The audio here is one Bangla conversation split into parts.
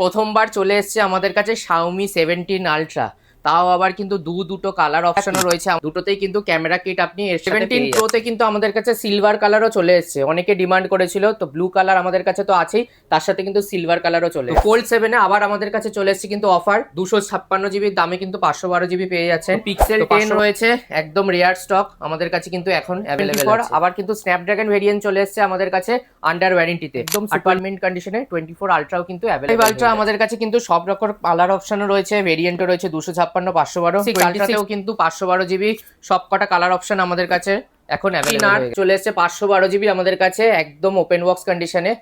প্রথমবার চলে এসেছে আমাদের কাছে Xiaomi 17 Ultra, তাও আবার কিন্তু দুটো কালার অপশনও রয়েছে, দুটোতেই কিন্তু ক্যামেরা কিট আপনি এর সাথে 17 প্রোতে কিন্তু আমাদের কাছে সিলভার কালারও চলে এসেছে, অনেকে ডিমান্ড করেছিল, তো ব্লু কালার আমাদের কাছে তো আছেই, তার সাথে কিন্তু সিলভার কালারও চলে এসেছে। ফোল্ড 7 এ আবার আমাদের কাছে চলে এসেছে কিন্তু অফার 256 জিবির দামে কিন্তু 512 জিবি পেয়ে যাচ্ছেন। পিক্সেল 10 রয়েছে, একদম রেয়ার স্টক আমাদের কাছে কিন্তু এখন অ্যাভেলেবল আছে। আবার কিন্তু স্ন্যাপড্রাগন ভেরিয়েন্ট চলে এসেছে আমাদের কাছে আন্ডার ওয়ারেন্টিতে, একদম সুপার মিন্ট কন্ডিশনে। 24 আলট্রাও কিন্তু অ্যাভেলেবল। আলট্রা আমাদের কাছে কিন্তু সব রকম কালার অপশনও রয়েছে, ভেরিয়েন্টও রয়েছে 256, 512। আলট্রাতেও কিন্তু 512 জিবি সব কটা কালার অপশন আমাদের কাছে এখন অ্যাভেলেবল চলে এসেছে। 512 জিবি আমাদের কাছে একদম ওপেন বক্স কন্ডিশনে।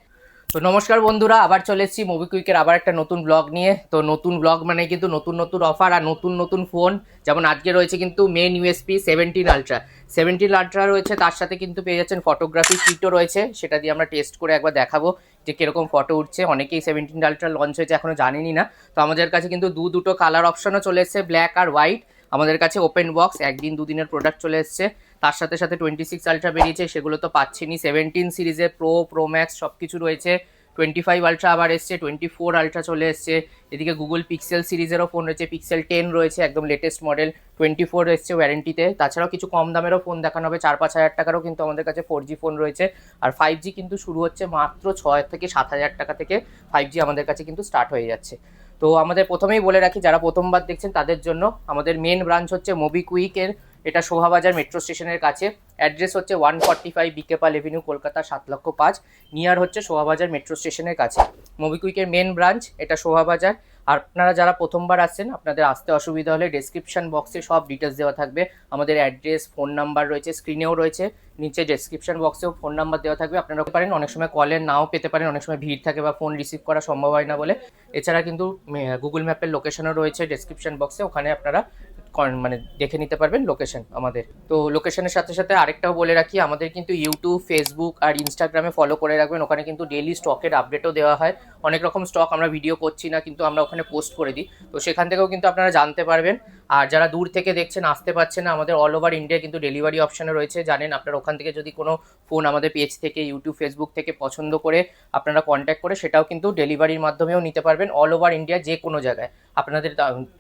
তো নমস্কার বন্ধুরা, আবার চলে এসেছি মোবিকুইকের আবার একটা নতুন ব্লগ নিয়ে। তো নতুন ব্লগ মানে কিন্তু নতুন নতুন অফার আর নতুন নতুন ফোন। যেমন আজকে রয়েছে কিন্তু মেন ইউএসপি 17 আলট্রা, 17 আলট্রা রয়েছে, তার সাথে কিন্তু পেয়ে যাচ্ছেন ফটোগ্রাফি কিটও রয়েছে, সেটা দিয়ে আমরা টেস্ট করে একবার দেখাবো যে কিরকম ফটো উঠছে। অনেকেই 17 আলট্রা লঞ্চ হয়েছে এখনো জানেনই না, তো আমাদের কাছে কিন্তু দুটো কালার অপশনও চলে এসেছে, ব্ল্যাক আর হোয়াইট। আমাদের কাছে ওপেন বক্স একদিন দুদিনের প্রোডাক্ট চলে এসেছে। তার সাথে সাথে 26 আলট্রা বেরিয়েছে, সেগুলো তো পাচ্ছেনই। 17 সিরিজে প্রো ম্যাক্স সব কিছু রয়েছে। 25 আলট্রা আবার এসছে, 24 আলট্রা চলে এসছে। এদিকে গুগল পিক্সেল সিরিজেরও ফোন রয়েছে, পিক্সেল 10 রয়েছে একদম লেটেস্ট মডেল, 24 এসছে ওয়ারেন্টিতে। তাছাড়াও কিছু কম দামেরও ফোন দেখানো হবে, 4-5 হাজার টাকারও কিন্তু আমাদের কাছে 4G ফোন রয়েছে। আর 5G কিন্তু শুরু হচ্ছে মাত্র 6 থেকে 7 হাজার টাকা থেকে 5G আমাদের কাছে কিন্তু স্টার্ট হয়ে যাচ্ছে। তো আমাদের প্রথমেই বলে রাখি, যারা প্রথমবার দেখছেন তাদের জন্য, আমাদের মেন ব্রাঞ্চ হচ্ছে মোবিকুইকের, এটা শোভাবাজার মেট্রো স্টেশনের কাছে। অ্যাড্রেস হচ্ছে 145 বিকেপাল এভিনিউ, কলকাতা 7,05,000। নিয়ার হচ্ছে শোভাবাজার মেট্রো স্টেশনের কাছে মোবিকুইকের মেন ব্রাঞ্চ, এটা শোভাবাজার। আর আপনারা যারা প্রথমবার আসছেন, আপনাদের আসতে অসুবিধা হলে ডেসক্রিপশন বক্সে সব ডিটেলস দেওয়া থাকবে। আমাদের অ্যাড্রেস, ফোন নাম্বার রয়েছে, স্ক্রিনেও রয়েছে, নিচে ডেসক্রিপশন বক্সেও ফোন নাম্বার দেওয়া থাকবে। আপনারা পারেন, অনেক সময় কলের নাও পেতে পারেন, অনেক সময় ভিড় থাকে বা ফোন রিসিভ করা সম্ভব হয় না বলে। এছাড়া কিন্তু গুগল ম্যাপের লোকেশনও রয়েছে ডেসক্রিপশন বক্সে, ওখানে আপনারা মানে দেখে নিতে পারবেন লোকেশন আমাদের। তো লোকেশনের সাথে সাথে আরেকটাও বলে রাখি, আমাদের কিন্তু ইউটিউব, ফেসবুক আর ইনস্টাগ্রামে ফলো করে রাখবেন, ওখানে কিন্তু ডেইলি স্টকের আপডেটও দেওয়া হয়। অনেক রকম স্টক আমরা ভিডিও করছি না, কিন্তু আমরা ওখানে পোস্ট করে দিই, তো সেখান থেকেও কিন্তু আপনারা জানতে পারবেন। আর যারা দূর থেকে দেখছেন, আসতে পারছেন না, আমাদের অল ওভার ইন্ডিয়া কিন্তু ডেলিভারি অপশানে রয়েছে, জানেন। আপনারা ওখান থেকে যদি কোনো ফোন আমাদের পেজ থেকে, ইউটিউব, ফেসবুক থেকে পছন্দ করে আপনারা কন্ট্যাক্ট করে সেটাও কিন্তু ডেলিভারির মাধ্যমেও নিতে পারবেন, অল ওভার ইন্ডিয়া যে কোনো জায়গায়। আপনাদের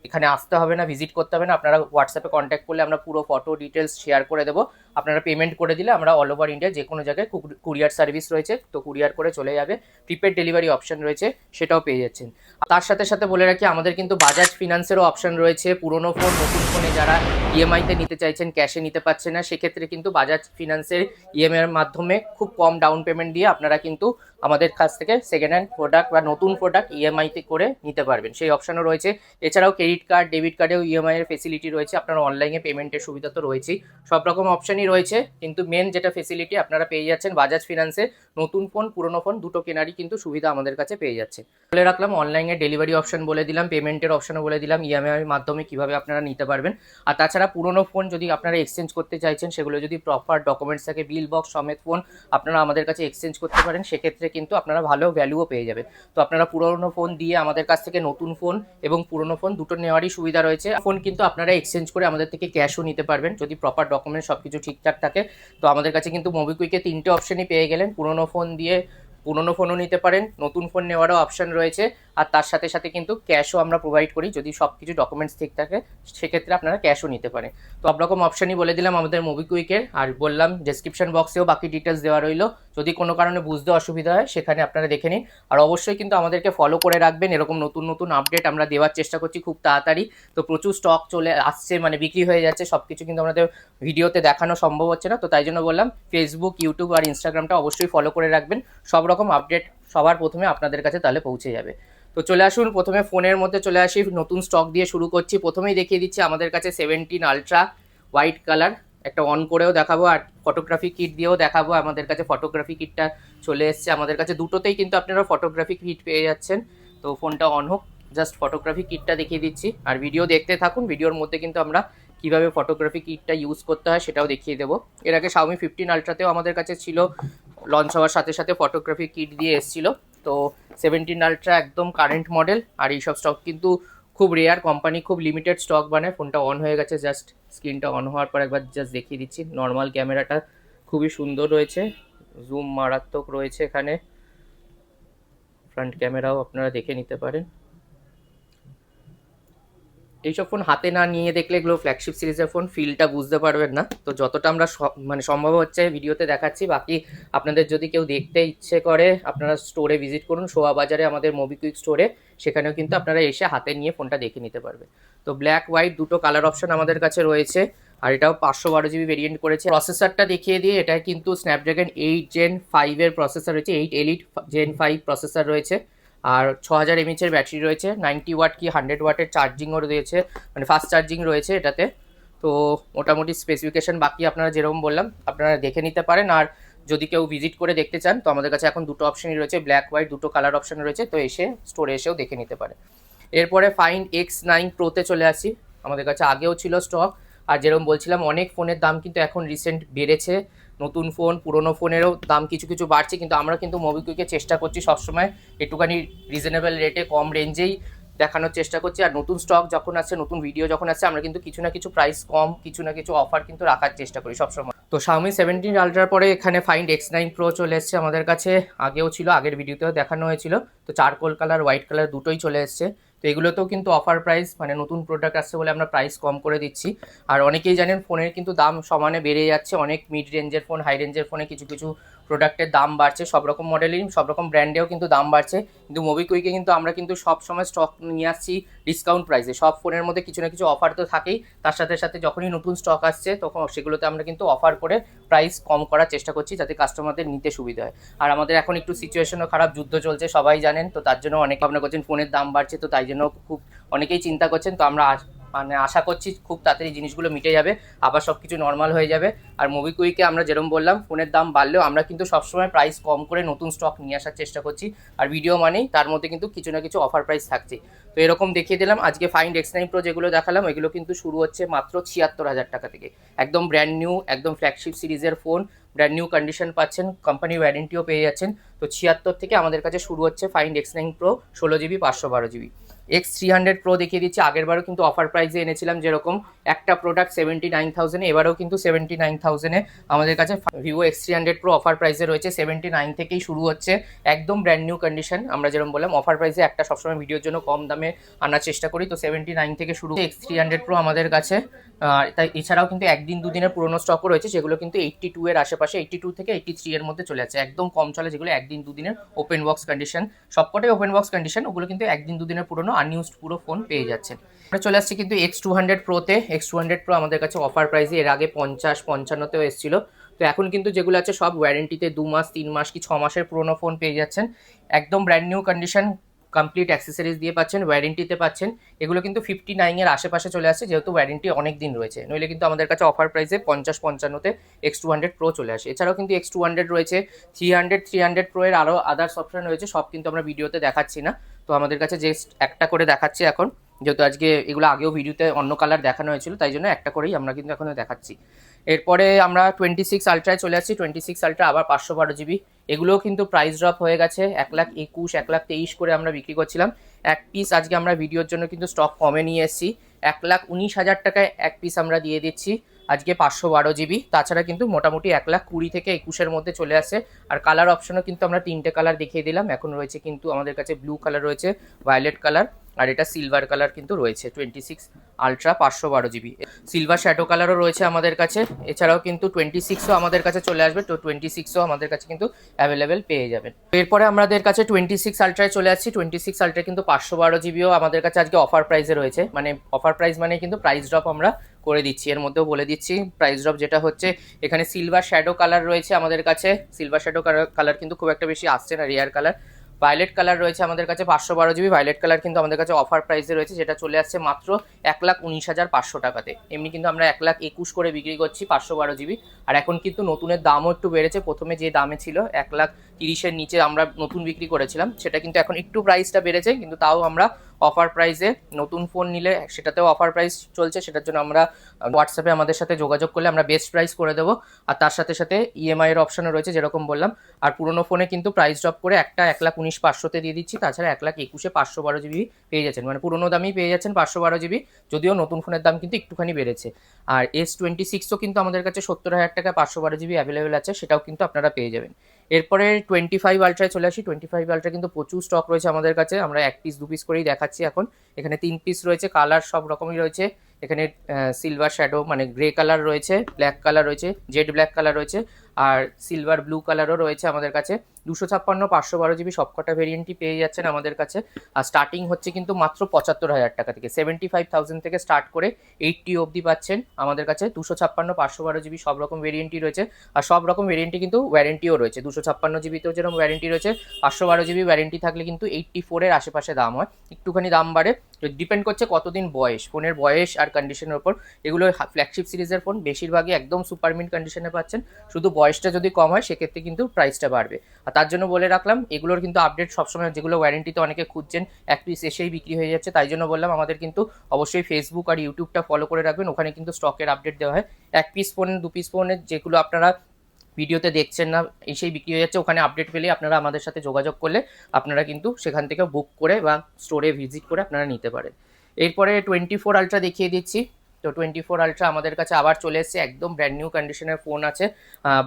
এখানে আসতে হবে না, ভিজিট করতে হবে না, আপনারা হোয়াটসঅ্যাপে কন্ট্যাক্ট করলে আমরা পুরো ফটো ডিটেলস শেয়ার করে দেবো। আপনারা পেমেন্ট করে দিলে আমরা অল ওভার ইন্ডিয়া যে কোনো জায়গায় কুরিয়ার সার্ভিস রয়েছে, তো কুরিয়ার করে চলে যাবে। প্রিপেড ডেলিভারি অপশন রয়েছে, সেটাও পেয়ে যাচ্ছেন। তার সাথে সাথে বলে রাখি, আমাদের কিন্তু বাজাজ ফিনান্সেরও অপশন রয়েছে। পুরনো ফোন, নতুন ফোনে যারা ইএমআইতে নিতে চাইছেন, ক্যাশে নিতে পারছে না, সেক্ষেত্রে কিন্তু বাজাজ ফিনান্সের ইএমআই এর মাধ্যমে খুব কম ডাউন পেমেন্ট দিয়ে আপনারা কিন্তু আমাদের কাছ থেকে সেকেন্ড হ্যান্ড প্রোডাক্ট বা নতুন প্রোডাক্ট ইএমআইতে করে নিতে পারবেন, সেই অপশনও রয়েছে। এছাড়াও ক্রেডিট কার্ড, ডেবিট কার্ডেও ইএমআই এর ফেসিলিটি রয়েছে, আপনারা অনলাইনে পেমেন্টের সুবিধা তো রয়েছেই। সব রকম অপশনই রয়েছে, কিন্তু মেন যেটা ফেসিলিটি আপনারা পেয়ে যাচ্ছেন বাজাজ ফিনান্সে, নতুন ফোন, পুরনো ফোন দুটো কেনারই কিন্তু সুবিধা আমাদের কাছে পেয়ে যাচ্ছে। বলে রাখলাম, অনলাইনে ডেলিভারি অপশন বলে দিলাম, পেমেন্টের অপশনও বলে দিলাম, ইএমআই এর মাধ্যমে কিভাবে আপনারা নিতে পারবেন। আর তাছাড়া পুরনো ফোন যদি আপনারা এক্সচেঞ্জ করতে চাইছেন, সেগুলো যদি প্রপার ডকুমেন্টস থাকে, বিল বক্স সমেত ফোন আপনারা আমাদের কাছে এক্সচেঞ্জ করতে পারেন, সেক্ষেত্রে কিন্তু আপনারা ভালো ভ্যালুও পেয়ে যাবেন। তো আপনারা পুরনো ফোন দিয়ে আমাদের কাছ থেকে নতুন ফোন এবং পুরনো ফোন দুটো নেওয়ারই সুবিধা রয়েছে। ফোন কিন্তু আপনারা এক্সচেঞ্জ করে আমাদের থেকে ক্যাশও নিতে পারবেন, যদি প্রপার ডকুমেন্ট সব কিছু ঠিকঠাক থাকে। তো আমাদের কাছে কিন্তু মোবিকুইকে 3টে অপশনই পেয়ে গেলেন, পুরনো ফোন দিয়ে পুরনো ফোনও নিতে পারেন, নতুন ফোন নেওয়ারও অপশন রয়েছে। আর তার সাথে সাথে কিন্তু ক্যাশও আমরা প্রোভাইড করি, যদি সব কিছু ডকুমেন্টস ঠিক থাকে সেক্ষেত্রে আপনারা ক্যাশও নিতে পারেন। তো সব রকম অপশনই বলে দিলাম আমাদের মোবিকুইকের, আর বললাম ডেসক্রিপশন বক্সেও বাকি ডিটেলস দেওয়া রইলো, যদি কোনো কারণে বুঝতে অসুবিধা হয় সেখানে আপনারা দেখে নিন। আর অবশ্যই কিন্তু আমাদেরকে ফলো করে রাখবেন, এরকম নতুন নতুন আপডেট আমরা দেওয়ার চেষ্টা করছি খুব তাড়াতাড়ি। তো প্রচুর স্টক চলে আসছে, মানে বিক্রি হয়ে যাচ্ছে, সব কিছু কিন্তু আমাদের ভিডিওতে দেখানো সম্ভব হচ্ছে না, তো তাই জন্য বললাম ফেসবুক, ইউটিউব আর ইনস্টাগ্রামটা অবশ্যই ফলো করে রাখবেন, সব রকম আপডেট সবার প্রথমে আপনাদের কাছে তাহলে পৌঁছে যাবে। তো চলে আসুন, প্রথমে ফোনের মধ্যে চলে আসি, নতুন স্টক দিয়ে শুরু করছি। প্রথমেই দেখিয়ে দিচ্ছি আমাদের কাছে 17 আলট্রা হোয়াইট কালার, একটা অন করেও দেখাবো আর ফটোগ্রাফি কিট দিয়েও দেখাবো। আমাদের কাছে ফটোগ্রাফি কিটটা চলে এসছে, আমাদের কাছে দুটোতেই কিন্তু আপনারা ফটোগ্রাফি কিট পেয়ে যাচ্ছেন। তো ফোনটা অন হোক, জাস্ট ফটোগ্রাফি কিটটা দেখিয়ে দিচ্ছি, আর ভিডিও দেখতে থাকুন। ভিডিওর মধ্যে কিন্তু আমরা কীভাবে ফটোগ্রাফি কিটটা ইউজ করতে হয় সেটাও দেখিয়ে দেবো। এর আগে Xiaomi 15 আলট্রাতেও আমাদের কাছে ছিল, লঞ্চ হওয়ার সাথে সাথে ফটোগ্রাফি কিট দিয়ে এসেছিলো। তো 17 আলট্রা একদম কারেন্ট মডেল, আর এইসব স্টক কিন্তু খুব রেয়ার, কোম্পানি খুব লিমিটেড স্টক বানায়। ফোনটা অন হয়ে গেছে, জাস্ট স্ক্রিনটা অন হওয়ার পর একবার জাস্ট দেখিয়ে দিচ্ছি। নর্মাল ক্যামেরাটা খুবই সুন্দর রয়েছে, জুম মারাত্মক রয়েছে এখানে, ফ্রন্ট ক্যামেরাও আপনারা দেখে নিতে পারেন। এইসব ফোন হাতে না নিয়ে দেখলে এগুলো ফ্ল্যাগশিপ সিরিজের ফোন, ফিলটা বুঝতে পারবেন না। তো যতটা আমরা মানে সম্ভব হচ্ছে ভিডিওতে দেখাচ্ছি, বাকি আপনাদের যদি কেউ দেখতে ইচ্ছে করে আপনারা স্টোরে ভিজিট করুন, শোয়া বাজারে আমাদের মোবিকুইক স্টোরে, সেখানেও কিন্তু আপনারা এসে হাতে নিয়ে ফোনটা দেখে নিতে পারবে। তো ব্ল্যাক হোয়াইট দুটো কালার অপশন আমাদের কাছে রয়েছে, আর এটাও 512 GB ভেরিয়েন্ট করেছে। প্রসেসরটা দেখিয়ে দিয়ে, এটা কিন্তু স্ন্যাপড্রাগন 8 Gen 5 এর প্রসেসর রয়েছে, 8 Elite Gen 5 প্রসেসর রয়েছে, আর 6000 mAh এর ব্যাটারি রয়েছে, 90 ওয়াট কি 100 ওয়াটের চার্জিংও রয়েছে, মানে ফাস্ট চার্জিং রয়েছে এটাতে। তো মোটামুটি স্পেসিফিকেশন বাকি আপনারা যেরকম বললাম আপনারা দেখে নিতে পারেন। আর যদি কেউ ভিজিট করে দেখতে চান তো আমাদের কাছে এখন দুটো অপশনই রয়েছে, ব্ল্যাক হোয়াইট দুটো কালার অপশন রয়েছে, তো এসে স্টোরে এসেও দেখে নিতে পারে। এরপরে ফাইন্ড X9 প্রোতে চলে আসি। আমাদের কাছে আগেও ছিল স্টক, আর যেরকম বলছিলাম অনেক ফোনের দাম কিন্তু এখন রিসেন্ট বেড়েছে, নতুন ফোন পুরনো ফোনেরও দাম কিছু কিছু বাড়ছে, কিন্তু আমরা কিন্তু মোবিকুইকে চেষ্টা করছি সবসময় একটুখানি রিজনেবল রেটে কম রেঞ্জেই দেখানোর চেষ্টা করছি। আর নতুন স্টক যখন আসছে, নতুন ভিডিও যখন আসছে, আমরা কিন্তু কিছু না কিছু প্রাইস কম, কিছু না কিছু অফার কিন্তু রাখার চেষ্টা করি সবসময়। তো Xiaomi 17 আলট্রার পরে এখানে ফাইন্ড X9 Pro চলে এসছে আমাদের কাছে, আগেও ছিল, আগের ভিডিওতেও দেখানো হয়েছিল। তো চারকোল কালার হোয়াইট কালার দুটোই চলে এসছে। তো এগুলোতেও কিন্তু অফার প্রাইস, মানে নতুন প্রোডাক্ট আসছে বলে আমরা প্রাইস কম করে দিচ্ছি। আর অনেকেই জানেন ফোনের কিন্তু দাম সমানে বেড়ে যাচ্ছে, অনেক মিড রেঞ্জের ফোন, হাই রেঞ্জের ফোনে কিছু কিছু প্রোডাক্টের দাম বাড়ছে, সব রকম মডেলেরই সব রকম ব্র্যান্ডেও কিন্তু দাম বাড়ছে। কিন্তু মোবিকুইকে কিন্তু আমরা কিন্তু সব সময় স্টক নিয়ে আসছি ডিসকাউন্ট প্রাইসে, সব ফোনের মধ্যে কিছু না কিছু অফার তো থাকেই, তার সাথে সাথে যখনই নতুন স্টক আসছে তখন সেগুলোতে আমরা কিন্তু অফার করে প্রাইস কম করার চেষ্টা করছি, যাতে কাস্টমারদের নিতে সুবিধা হয়। আর আমাদের এখন একটু সিচুয়েশনও খারাপ, যুদ্ধ চলছে সবাই জানেন, তো তার জন্য অনেক ভাবনা করছেন, ফোনের দাম বাড়ছে, তো তাই জন্য খুব অনেকেই চিন্তা করছেন। তো আমরা মানে আশা করছি খুব তাড়াতাড়ি জিনিসগুলো মিটে যাবে, আবার সব কিছু নর্মাল হয়ে যাবে। আর মোবিকুইকে আমরা যেরকম বললাম ফোনের দাম বাড়লেও আমরা কিন্তু সবসময় প্রাইস কম করে নতুন স্টক নিয়ে আসার চেষ্টা করছি, আর ভিডিও মানেই তার মধ্যে কিন্তু কিছু না কিছু অফার প্রাইস থাকছে। তো এরকম দেখিয়ে দিলাম আজকে ফাইন্ড X9 Pro যেগুলো দেখালাম, এগুলো কিন্তু শুরু হচ্ছে মাত্র 76,000 টাকা থেকে, একদম ব্র্যান্ড নিউ, একদম ফ্ল্যাগশিপ সিরিজের ফোন, ব্র্যান্ড নিউ কন্ডিশন পাচ্ছেন, কোম্পানি ওয়ারেন্টিও পেয়ে যাচ্ছেন। তো 76 থেকে আমাদের কাছে শুরু হচ্ছে find X9 Pro 16GB 512GB। X300 Pro দেখিয়ে দিচ্ছি, আগেরবারও কিন্তু অফার প্রাইসে এনেছিলাম, যেরকম একটা প্রোডাক্ট 79,000, এবারেও কিন্তু 79,000 আমাদের কাছে ভিভো X300 Pro অফার প্রাইসে রয়েছে, 79 থেকেই শুরু হচ্ছে, একদম ব্র্যান্ড নিউ কন্ডিশন। আমরা যেরকম বললাম অফার প্রাইসে একটা সবসময় ভিডিওর জন্য কম দামে আনার চেষ্টা করি, তো 79 থেকে শুরু X300 Pro আমাদের কাছে। তাই এছাড়াও কিন্তু একদিন দুদিনের পুরোনো স্টকও রয়েছে, যেগুলো কিন্তু 82 এর আশেপাশে, 82 থেকে 83 এর মধ্যে চলে যাচ্ছে, একদম কম চলে, যেগুলো একদিন দুদিনের ওপেন বক্স কন্ডিশন, সবকটাই ওপেন বক্স কন্ডিশন, ওগুলো কিন্তু একদিন দুদিনের পুরোনো আনইউজড পুরো ফোন পেয়ে যাচ্ছেন। আমরা চলে আসছি কিন্তু X200 Proতে। X200 Pro আমাদের কাছে অফার প্রাইসে এর আগে 50-55তেও এসেছিল, তো এখন কিন্তু যেগুলো আছে সব ওয়ারেন্টিতে 2 মাস 3 মাস কি 6 মাসের পুরোনো ফোন পেয়ে যাচ্ছেন, একদম brand new condition, complete accessories দিয়ে পাচ্ছেন, ওয়ারেন্টিতে পাচ্ছেন। এগুলো কিন্তু 59 এর আশেপাশে চলে আসছে, যেহেতু ওয়ারেন্টি অনেক দিন রয়েছে, নইলে কিন্তু আমাদের কাছে অফার প্রাইসে 50-55তে X200 Pro চলে আসে। এছাড়াও কিন্তু X200 রয়েছে, 300 Pro এর আরও আদার্স অপশন রয়েছে, সব কিন্তু আমরা ভিডিওতে দেখাচ্ছি না, তো আমাদের কাছে জাস্ট একটা করে দেখাচ্ছি এখন, যেহেতু আজকে এগুলো আগেও ভিডিওতে অন্য কালার দেখানো হয়েছিল, তাই জন্য একটা করেই আমরা কিন্তু এখন দেখাচ্ছি। এরপরে আমরা 26 আলট্রায় চলে আসছি। 26 আলট্রা আবার 512GB, এগুলোও কিন্তু প্রাইস ড্রপ হয়ে গেছে, 1,21,000 1,23,000 করে আমরা বিক্রি করছিলাম এক পিস, আজকে আমরা ভিডিওর জন্য কিন্তু স্টক কমে নিয়ে এসেছি, 1,19,000 টাকায় এক পিস আমরা দিয়ে দিচ্ছি আজকে 512GB। তাছাড়া কিন্তু মোটামুটি 1,20,000 থেকে 21,000 মধ্যে চলে আসে। আর কালার অপশনও কিন্তু আমরা 3টে কালার দেখিয়ে দিলাম, এখন রয়েছে কিন্তু আমাদের কাছে ব্লু কালার রয়েছে, ভায়োলেট কালার, আর এটা সিলভার কালার কিন্তু রয়েছে। 26 আলট্রা 512GB, সিলভার শ্যাডো কালারও রয়েছে আমাদের কাছে। এছাড়াও কিন্তু 26ও আমাদের কাছে চলে আসবে, তো 26ও আমাদের কাছে কিন্তু অ্যাভেলেবেল পেয়ে যাবেন। এরপরে আমাদের কাছে 26 আলট্রায় চলে আসছি। 26 আলট্রা কিন্তু 512GBও আমাদের কাছে আজকে অফার প্রাইসে রয়েছে, মানে অফার প্রাইস মানে কিন্তু প্রাইস ড্রপ আমরা করে দিচ্ছি, এর মধ্যেও বলে দিচ্ছি প্রাইস ড্রপ যেটা হচ্ছে। এখানে সিলভার শ্যাডো কালার রয়েছে আমাদের কাছে, সিলভার শ্যাডো কালার কিন্তু খুব একটা বেশি আসছে না, রেয়ার কালার। ভায়োলেট কালার রয়েছে আমাদের কাছে 512GB, ভায়োলেট কালার কিন্তু আমাদের কাছে অফার প্রাইসে রয়েছে, যেটা চলে আসছে মাত্র 1,19,500 টাকাতে। এমনি কিন্তু আমরা 1,21,000 করে বিক্রি করছি 512GB। আর এখন কিন্তু নতুনের দামও একটু বেড়েছে, প্রথমে যে দামে ছিল 1,30,000-এর নিচে আমরা নতুন বিক্রি করেছিলাম, সেটা কিন্তু এখন একটু প্রাইসটা বেড়েছে, কিন্তু তাও আমরা অফার প্রাইসে। নতুন ফোন নিলে সেটাতেও অফার প্রাইস চলছে, সেটার জন্য আমরা হোয়াটসঅ্যাপে আমাদের সাথে যোগাযোগ করলে আমরা বেস্ট প্রাইস করে দেবো। আর তার সাথে সাথে ইএমআই এর অপশনও রয়েছে যেরকম বললাম। আর পুরোনো ফোনে কিন্তু প্রাইস ড্রপ করে একটা 1,19,500-তে দিয়ে দিচ্ছি, তাছাড়া 1,21,000 512 জিবি পেয়ে যাচ্ছেন, মানে পুরোনো দামেই পেয়ে যাচ্ছেন 512 জিবি, যদিও নতুন ফোনের দাম কিন্তু একটুখানি বেড়েছে। আর S26ও কিন্তু আমাদের কাছে 70,000 টাকা 512 জিবি অ্যাভেলেবেল আছে, সেটাও কিন্তু আপনারা পেয়ে যাবেন। এরপরে 25 আলট্রায় চলে আসি। 25 আলট্রা কিন্তু প্রচুর স্টক রয়েছে আমাদের কাছে, আমরা 1 পিস 2 পিস করেই দেখাচ্ছি এখন। এখানে 3 পিস রয়েছে, কালার সব রকমই রয়েছে। এখানে সিলভার শ্যাডো মানে গ্রে কালার রয়েছে, ব্ল্যাক কালার রয়েছে, জেড ব্ল্যাক কালার রয়েছে, আর সিলভার ব্লু কালারও রয়েছে আমাদের কাছে। 256 512 জিবি সবকটা ভেরিয়েন্টই পেয়ে যাচ্ছেন আমাদের কাছে। আর স্টার্টিং হচ্ছে কিন্তু মাত্র 75,000 টাকা থেকে, 75,000 থেকে স্টার্ট করে 80 অবধি পাচ্ছেন আমাদের কাছে। 256 512 জিবি সব রকম ভেরিয়েন্টই রয়েছে, আর সব রকম ভেরিয়েন্টই কিন্তু ওয়ারেন্টিও রয়েছে। 256 জিবিতেও যেরকম ওয়ারেন্টি রয়েছে, 512 জিবি ওয়ারেন্টি থাকলে কিন্তু 84-এর আশেপাশে দাম হয়, একটুখানি দাম বাড়ে, ডিপেন্ড করছে কতদিন বয়স, ফোনের বয়স আর কন্ডিশনের ওপর। এগুলো ফ্ল্যাগশিপ সিরিজের ফোন, বেশিরভাগই একদম সুপার মিন্ট কন্ডিশনে পাচ্ছেন, শুধু বয়সটা যদি কম হয় সেক্ষেত্রে কিন্তু প্রাইসটা বাড়বে। আর তার জন্য বলে রাখলাম এগুলোর কিন্তু আপডেট সবসময়, যেগুলো ওয়ারেন্টিতে অনেকে খুঁজছেন, এক পিস এসেই বিক্রি হয়ে যাচ্ছে, তাই জন্য বললাম আমাদের কিন্তু অবশ্যই ফেসবুক আর ইউটিউবটা ফলো করে রাখবেন, ওখানে কিন্তু স্টকের আপডেট দেওয়া হয়। এক পিস ফোন 2 পিস ফোনের যেগুলো আপনারা ভিডিওতে দেখছেন না এসেই বিক্রি হয়ে যাচ্ছে, ওখানে আপডেট পেলে আপনারা আমাদের সাথে যোগাযোগ করলে আপনারা কিন্তু সেখান থেকে বুক করে বা স্টোরে ভিজিট করে আপনারা নিতে পারেন। এরপরে 24 আলট্রা দেখিয়ে দিচ্ছি। তো 24 আলট্রা আমাদের কাছে আবার চলে এসেছে, একদম ব্র্যান্ড নিউ কন্ডিশনের ফোন আছে।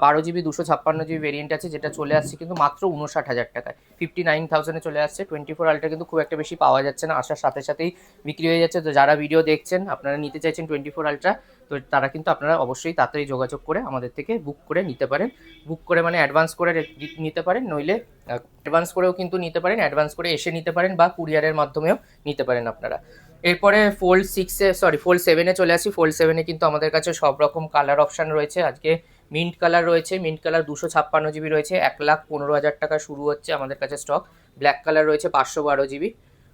12 জিবি 256 জিবি ভেরিয়েন্ট আছে, যেটা চলে আসছে কিন্তু মাত্র 59,000 টাকায়, 59,000-এ চলে আসছে। 24 আলট্রা কিন্তু খুব একটা বেশি পাওয়া যাচ্ছে না, আসার সাথে সাথেই বিক্রি হয়ে যাচ্ছে। তো যারা ভিডিও দেখছেন আপনারা নিতে চাইছেন 24 আলট্রা, তো তারা কিন্তু আপনারা অবশ্যই তাড়াতাড়ি যোগাযোগ করে আমাদের থেকে বুক করে নিতে পারেন। বুক করে মানে অ্যাডভান্স করে নিতে পারেন, নইলে অ্যাডভান্স করেও কিন্তু নিতে পারেন, অ্যাডভান্স করে এসে নিতে পারেন বা কুরিয়ারের মাধ্যমেও নিতে পারেন আপনারা। এরপরে ফোল্ড 7-এ চলে আসি। ফোল্ড 7-এ কিন্তু আমাদের কাছে সব রকম কালার অপশান রয়েছে। আজকে মিন্ট কালার রয়েছে, মিন্ট কালার 256 জিবি রয়েছে, 1,15,000 টাকা শুরু হচ্ছে আমাদের কাছে স্টক। ব্ল্যাক কালার রয়েছে 512 জিবি,